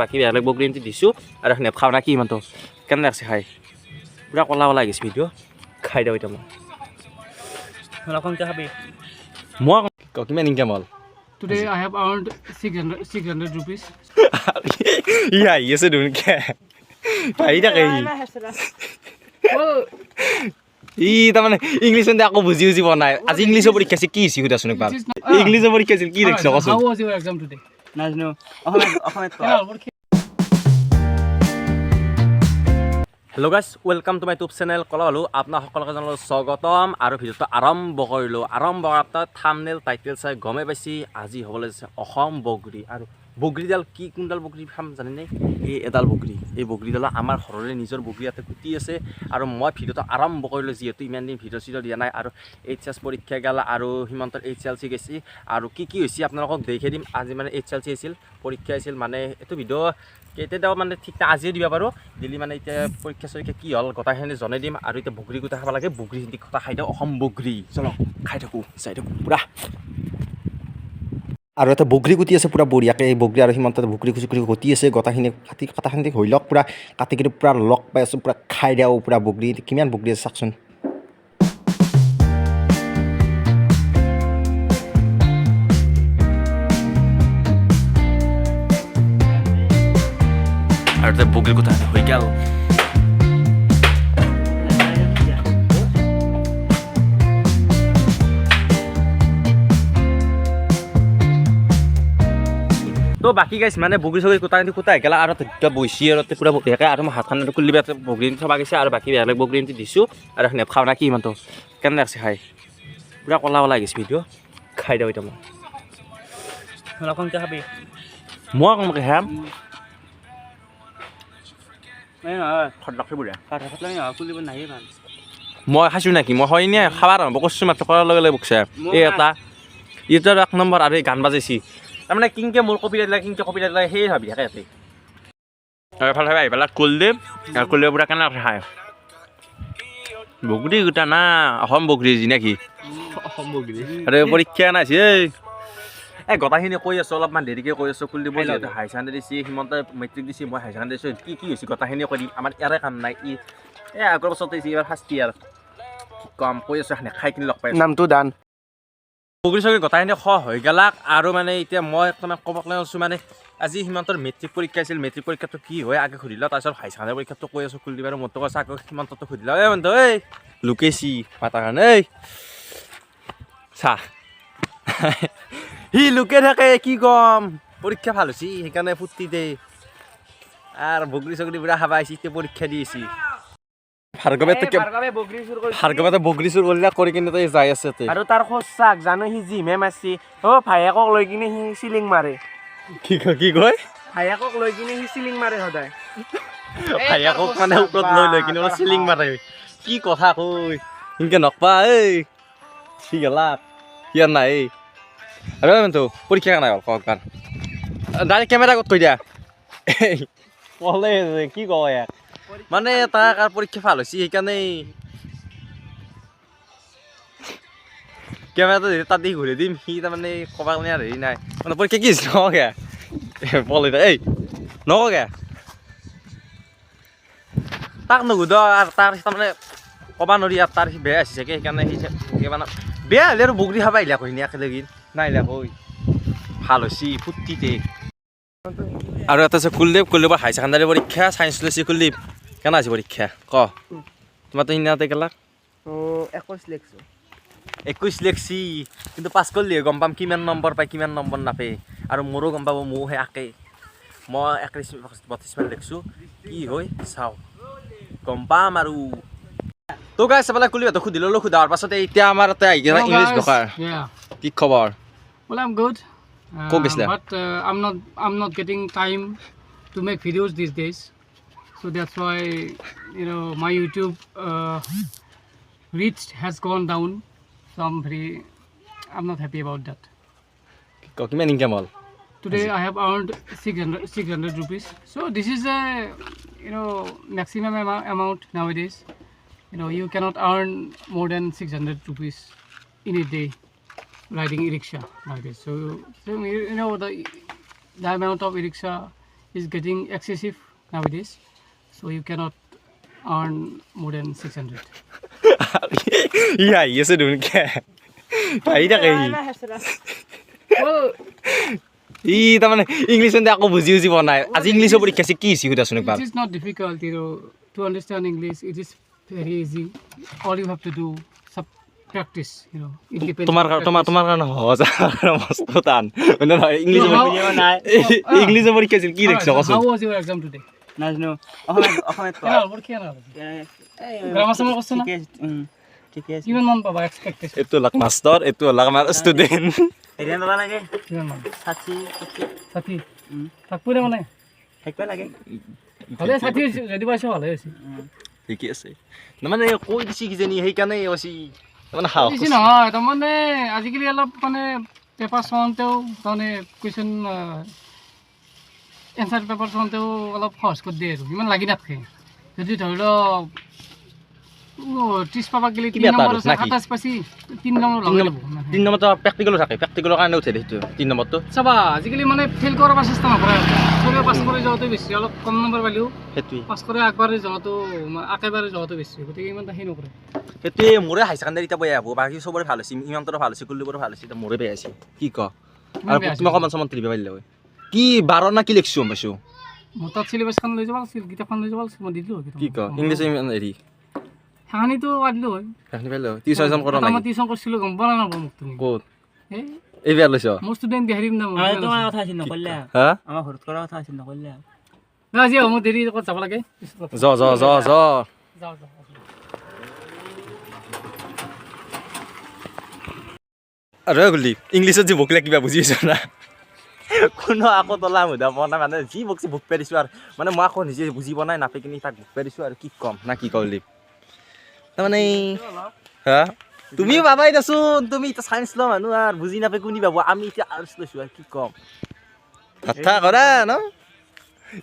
বাকি বেলেগ বগৰী দিছোঁ আৰু এখন খাওঁ না কি ইমানটো কেনে লাগছে খাই পুৰা কলা কলা গৈছে ভিডিঅ' খাই দিওঁ এতিয়া মই খাবি মই কিমান ইনকাম হ'ল Today I have earned 600 rupees. Yeah, yes I do. Pahi থাকে ই তাৰমানে ইংলিছ মানে আকৌ বুজি বুজি বনাই আজি ইংলিছৰ পৰীক্ষা আছে কি হৈছে সুধাচোন একবাৰ ইংলিছৰ পৰীক্ষা আছিল কি লিখিছ কচোন How was your exam today? নাজনো hello' guys welcome to my YouTube channel কলা হ'লো আপোনাৰ সকলোকে জনালোঁ স্বাগতম আৰু ভিডিঅ'টো আৰম্ভ কৰিলোঁ আৰম্ভ কৰাৰ আপোনাৰ থাম্বনেইল টাইটেল চাই গমেই পাইছে আজি হ'বলৈ যাইছে অসম বগৰী আৰু বগৰীডাল কি কোনডাল বগৰী খাম জানেনে এই এডাল বগৰী এই বগৰীডালৰ আমাৰ ঘৰৰে নিজৰ বগৰী ইয়াতে কুটি আছে আৰু মই ভিডিঅ'টো আৰম্ভ কৰিলোঁ যিহেতু ইমান দিন ভিডিঅ' চিডিঅ' দিয়া নাই আৰু এইচ পৰীক্ষা গ'ল আৰু হিমন্তৰ HLC গৈছে আৰু কি হৈছে আপোনালোকক দেখুৱাই দিম আজি মানে HLC আছিল পৰীক্ষা আছিল মানে এইটো ভিডিঅ' কেতিয়া মানে ঠিক আজিয়ে দিব পাৰোঁ দিলি মানে এতিয়া পৰীক্ষা চৰীক্ষা কি হ'ল গোটাইখিনি জনাই দিম আৰু এতিয়া বগৰী গোটা খাব লাগে বগৰী হিন্দি গোটা খাই দিওঁ অসম বগৰী চলক খাই থাকোঁ চাই থাকোঁ পূৰা আৰু এটা বগৰী গুটি আছে পূৰা বঢ়িয়াকৈ এই বগৰী আৰু সিমান তাতে বগৰী খুচি গুটি আছে গোটাখিনি কাটাখিনি হৈ লওক পূৰা কাটি কিনি পূৰা লগ পাই আছোঁ পূৰা খাই দিওঁ পূৰা বগৰী কিমান বগৰী আছে চাওকচোন আৰু তাতে বগৰী গোটা হৈ গ'ল তো বাকী গাইছ মানে বগৰী চগৰী কুটাই গেলা আৰু তেতিয়া বহিছি আৰু পূৰা বঢ়িয়াকৈ আৰু মই হাতখন খুলি বগৰী থবা গৈছে আৰু বাকী বেলেগ বগৰী দিছোঁ আৰু এখন খাওঁ না কি ইমানটো কেনে লাগছে খাই পূৰা কলা কলা গৈছে ভিডিঅ' খাই দিওঁ এতিয়া খাবি মই কমকৈ খাম মই খাইছোঁ নেকি মই হয় নে খাব আৰম্ভ কৰিছোঁ মাত্ৰ কৰাৰ লগে লগে বকছে এই এটা ইউটিউবৰ 1 নম্বৰ আৰু এই গান বাজাইছি তাৰমানে কিনকে মোৰ কপি দিলে কিনকে কপি দিলে সেই ভাবি থাকে ইয়াতে এফালে আহি পেলাই কল দিম আৰু কল দিব পূৰা কেনে খায় বগৰী গোটা না অসম বগৰী যি নেকি অসম বগৰী আৰু পৰীক্ষা নাইছে এই গোটাখিনি কৈ আছোঁ অলপমান দেৰিকৈ কৈ আছোঁ কুল দিব যিহেতু হাই ছেকেণ্ডেৰী দিছে সিমন্ত মেট্ৰিক দিছে মই হাই ছেকেণ্ডেৰী দিছোঁ কি হৈছে গোটাখিনি কৈ দিম আমাৰ ইয়াৰে কাম নাই ই এই আগৰ বছৰতে দিছে এইবাৰ ফাৰ্ষ্ট ইয়াৰ কি কম কৈ আছোঁ এখানে খাই কিনি লগ পাই নামটো দান বগৰী চগৰী গোটাখিনি হৈ গেলাক আৰু মানে এতিয়া মই তোমাক ক'ব কৈছোঁ মানে আজি সিমান্তৰ মেট্ৰিক পৰীক্ষা আছিল মেট্ৰিক পৰীক্ষাটো কি হয় আগে সুধিলোঁ তাৰপিছত হাই ছেকেণ্ডেৰী পৰীক্ষাটো কৈ আছোঁ কুলদীপ আৰু মোৰতো কৈছে আকৌ সিমান্তটো সুধিলোঁ এই মানুহ এই লুকেছি মাতাৰ কাৰণে এই চাহ সি লুকে থাকে কি কম পৰীক্ষা ভাল হৈছে সেইকাৰণে ফূৰ্তি দে আৰু বগৰী চগৰী পুৰা খাবা আহিছে এতিয়া পৰীক্ষা দি আহিছে ভাৰ্গৱে বগৰী চুৰ কৰি কিনে তাই যাই আছে আৰু তাৰ সঁচাক জানো সি জিমে মাৰছি ভায়েকক লৈ কিনে সি চিলিং মাৰে কি কয় ভায়েকক লৈ কিনে সি চিলিং মাৰে সদায় ভায়েকক মানে ওপৰত লৈ কিনে চিলিং মাৰে কি কথা কৈ সেনেকে নকপা এই ঠিক গেলা ইয়াৰ নাই আৰু তো পৰীক্ষা কেনে হ'ল কওক ডাইৰেক্ট কেমেৰা ক'ত থৈ দিয়া ক'লে কি কয় ইয়াক মানে তাক আৰু পৰীক্ষা ভাল হৈছে সেইকাৰণে কেমেৰাটো তাতে ঘূৰি দিম সি তাৰমানে ক'বা কাৰণে আৰু হেৰি নাই মানে পৰীক্ষা কি হৈছে নকগে পলে এই নকগে তাক নুসুধ আৰু তাৰ তাৰমানে ক'বা নোৱাৰি আৰু তাৰ সি বেয়া হৈছে চাগে সেইকাৰণে সি মানে বেয়া হ'লে আৰু বগৰী খাব আহিলে আকৌ একেলগে নাহিলে আকৌ ভাল হৈছে ফূৰ্তিতে আৰু এটা আছে কুলদীপৰ হাই ছেকেণ্ডাৰী পৰীক্ষা চায়েন্স লৈছে কুলদীপ কেনে আছে পৰীক্ষা ক তোমাৰতো সিদিনাতে গেলা 21 লেখছি কিন্তু পাছ কৰিলে গম পাম কিমান নম্বৰ পায় কিমান নম্বৰ নাপায় আৰু মোৰো গম পাব ময়ো সেই একেই মই 32 লিখিছোঁ কি হয় চাওঁ গম পাম আৰু তো গাইছ চাবলৈ কুলদীপহঁতক সুধি ল'লোঁ সোধাৰ পাছতে এতিয়া আমাৰ ইয়াতে আহি কিনে ইংলিছ ভাষাৰ কি খবৰ Well, I'm good. গৈছিলা? But I'm not getting time to make videos these days. So that's why my YouTube reach has gone down. So I'm not happy about that. কিমান ইনকাম হ'ল Today I have earned 600 rupees. So this is a maximum amount nowadays. You cannot earn more than 600 rupees in a day riding e-rickshaw nowadays. So the amount of e-rickshaw is getting excessive nowadays, so you cannot earn more than 600. ই আহি আছে ধুনকে আহি থাকে Well, ই তাৰমানে English আকৌ বুজি পোৱা নাই আজি ইংলিছৰ পৰীক্ষা আছে কি হৈছে সুধাচোন একবাৰ it is not difficult, to understand English. It is very easy. All you have to do some practice, It depends. তোমাৰ on তোমাৰ practice. তোমাৰ কাৰণে সহজ আৰু মস্ত টান নহয় ইংলিছৰ how- ইংলিছৰ পৰীক্ষা আছিল কি দেখিছ Alright, কচোন how was your exam today? নাজানো অসমীয়াত Grammar summary question না? ঠিকে আছে কিমান মান পাবা expectation? এইটো লাগ মাষ্টৰ এইটো লাগ আমাৰ ষ্টুডেণ্ট হেৰিয়ান পাবা লাগে কিমান মান? 60 60 থাকবো দে মানে থাকিব লাগে ভালে 60 যদি পাইছো ভালে হৈছে ঠিকে আছে মানে কৈ দিছি কিজানি সেইকাৰণে কৈছি মানে সাহস বেছি নহয় তাৰমানে আজিকালি অলপ মানে পেপাৰ চাওঁতেও তাৰমানে কুৱেশ্যন এনচাৰ পেপাৰ চাওঁতেও অলপ সহজ কৰি দিয়ে আৰু ইমান লাগি নাথাকে যদি ধৰি লওক 30 পাবা গেলি 3 কিবা এটা নম্বৰ আৰু, আছে নাকি? 27 পাইছি 3 নম্বৰ লগাই ল'ব 3 নম্বৰটো প্ৰেক্টিকেলো থাকে প্ৰেক্টিকেলৰ কাৰণে উঠে সেইটো 3 নম্বৰটো চাবা আজিকালি মানে ফেইল কৰাৰ চেষ্টা নকৰে চবে পাছ কৰি যোৱাটো বেছি অলপ কম নম্বৰ পালেও সেইটোৱে পাছ কৰি আগবাঢ়ি যোৱাটো একেবাৰে যোৱাটো বেছি গতিকে ইমান সেই নকৰে সেইটোৱে মোৰে হাই ছেকেণ্ডাৰী এতিয়া বেয়া হ'ব বাকী চবৰে ভাল হৈছে ইমানটো ভাল হৈছে কুল্লুবোৰো ভাল হৈছে এতিয়া মোৰে বেয়া হৈছে কি ক আৰু তুমি অকণমান চমন তুলিব পাৰিলে হয় কি 12 না কি লিখিছোঁ গম পাইছোঁ মোৰ তাত চিলেবাছখন লৈ যাব লাগিছিল কিতাপখন লৈ যাব লাগিছিল মই দিলোঁ কি ক ইংলিছ ইমান হেৰি কাহানীটো আদিলোঁ হয় সেইখিনি পাৰিলে টিউশ্যন কৰা মই নাই টিউশ্যন কৰিছিলোঁ গম পোৱা নাই মোক তুমি ক'ত এই এই বেয়া লৈছ মোৰ ষ্টুডেণ্ট বিহাৰীৰ নাম তোমাৰ কথা আছিল নকৰিলে হা আমাৰ ঘৰত কৰা কথা আছিল নকৰিলে আজি মোৰ দেৰি ক'ত যাব লাগে য য য য যাওঁ আৰু গলি ইংলিছত যি বকিলে কিবা বুজি পাইছ না কোনো আকৌ তলা মুধা পোৱা নাই মানে যি বকছি বুক পাই দিছোঁ আৰু মানে মই আকৌ নিজে বুজি পোৱা নাই নাপাই কিনি তাক বুক পাই দিছোঁ আৰু কি ক'ম না কি কলি তাৰমানে হা তুমিও পাবাই দেচোন তুমি এতিয়া চায়েন্স লোৱা মানুহ আৰু বুজি নাপাই কোনি পাব আমি এতিয়া আৰ্টছ লৈছোঁ আৰু কি ক'ম কথা কৰা ন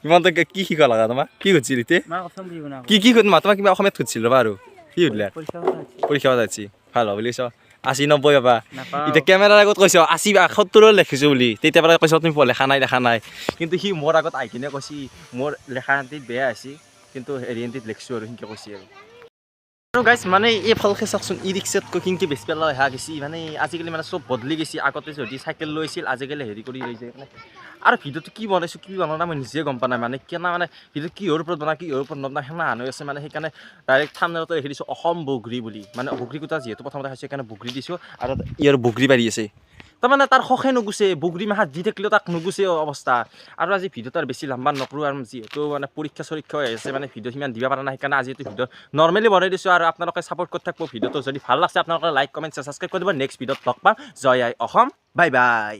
ইমান তই কি শিকা লগা তোমাক কি সুধিছিল এতিয়া মাৰ কথা বুজিব না কি সুধিম তোমাক কিবা অসমীয়াত সুধিছিল ৰ'বা আৰু কি সুধিলা পৰীক্ষা কথা আছিল পৰীক্ষা যাচ্ছি ভাল হ'ব বুলি কৈছ 80 90 পাবা নাপাওঁ এতিয়া কেমেৰাৰ আগত কৈছ 80 72 লিখিছোঁ বুলি তেতিয়া পৰা কৈছ তুমি লেখা নাই কিন্তু সি মোৰ আগত আহি কিনে কৈছি মোৰ লেখা এণ্টিত বেয়া হৈছে কিন্তু হেৰি এণ্টিত লিখিছোঁ আৰু সেনেকৈ কৈছি আৰু গাইছ মানে এইফালকে চাওকচোন ই ৰিক্সাতকৈ কিনকি বেছি পেলাই অহা গৈছি মানে আজিকালি মানে চব বদলি গৈছে আগতে যদি চাইকেল লৈছিল আজিকালি হেৰি কৰি লৈ যায় মানে আৰু ভিডিঅ'টো কি বনাইছোঁ কি বনোৱা নাই মই নিজে গম পোৱা নাই মানে কেনা মানে ভিডিঅ' কিহৰ ওপৰত বনাই কিহৰ ওপৰত নবনাই সেনা হান হৈ আছে মানে সেইকাৰণে ডাইৰেক্ট থাম্বনেইলতে লিখি দিছোঁ অসম বগৰী বুলি মানে বগৰী কুটা যিহেতু প্ৰথমতে খাইছোঁ সেইকাৰণে বগৰী দিছোঁ আৰু ইয়াৰ বগৰী বাঢ়ি আছে তাৰমানে তাৰ শখে নুগুছে বগৰী মাহাত দি থাকিলেও তাক নুগুছে অৱস্থা আৰু আজি ভিডিঅ'টো আৰু বেছি লম্বা নকৰোঁ আৰু যিহেতু মানে পৰীক্ষা চৰীক্ষা হৈ আছে মানে ভিডিঅ' সিমান দিব পৰা নাই সেইকাৰণে আজি এইটো ভিডিঅ' নৰ্মেলি বনাই দিছোঁ আৰু আপোনালোকে ছাপোৰ্ট কৰি থাকিব ভিডিঅ'টো যদি ভাল লাগিছে আপোনালোকে লাইক কমেণ্ট ছাবস্ক্ৰাইব কৰি দিব নেক্সট ভিডিঅ'ত লগ পাম জয় আই অসম বাই বাই